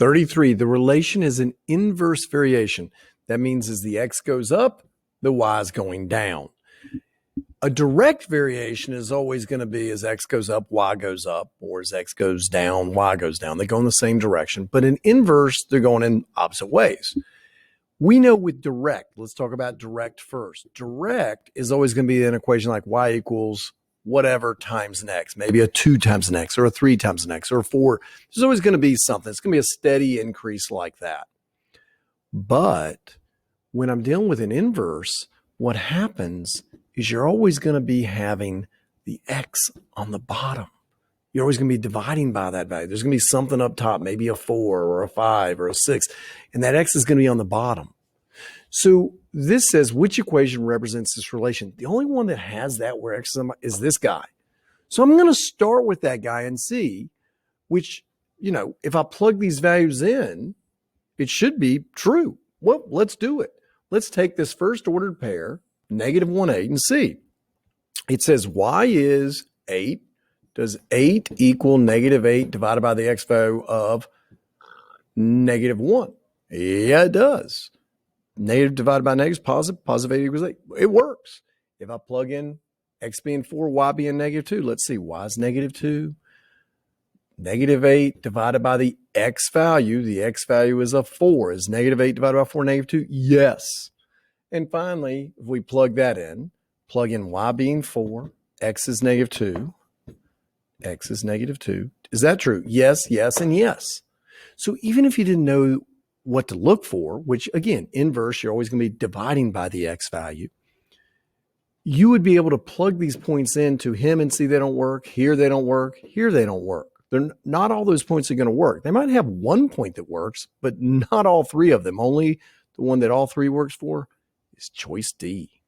33, the relation is an inverse variation. That means as the x goes up, the y is going down. A direct variation is always going to be as x goes up, y goes up, or as x goes down, y goes down. They go in the same direction. But in inverse, they're going in opposite ways. We know with direct, let's talk about direct first. Direct is always going to be an equation like y equals whatever times an x, maybe a 2 times an x or a 3 times an x or a 4. There's always going to be something. It's going to be a steady increase like that. But when I'm dealing with an inverse, what happens is you're always going to be having the x on the bottom. You're always going to be dividing by that value. There's going to be something up top, maybe a 4 or a 5 or a 6, and that x is going to be on the bottom. So this says which equation represents this relation. The only one that has that where x is this guy. So I'm going to start with that guy and see which, if I plug these values in, it should be true. Well, let's do it. Let's take this first ordered pair, -1, 8, and see. It says y is 8. Does 8 equal -8 divided by the x value of -1? Yeah, it does. Negative divided by negative is positive. Positive 8 equals 8. It works. If I plug in x being 4, y being -2, let's see. Y is -2. -8 divided by the x value. The x value is a 4. Is -8 divided by 4 -2? Yes. And finally, if we plug that in, plug in y being 4, x is -2. X is -2. Is that true? Yes, yes, and yes. So even if you didn't know what to look for, which again, inverse, you're always going to be dividing by the x value, you would be able to plug these points into him and see they don't work. Here they don't work. Here they don't work. They're not all those points are going to work. They might have one point that works, but not all three of them. Only the one that all three works for is choice D.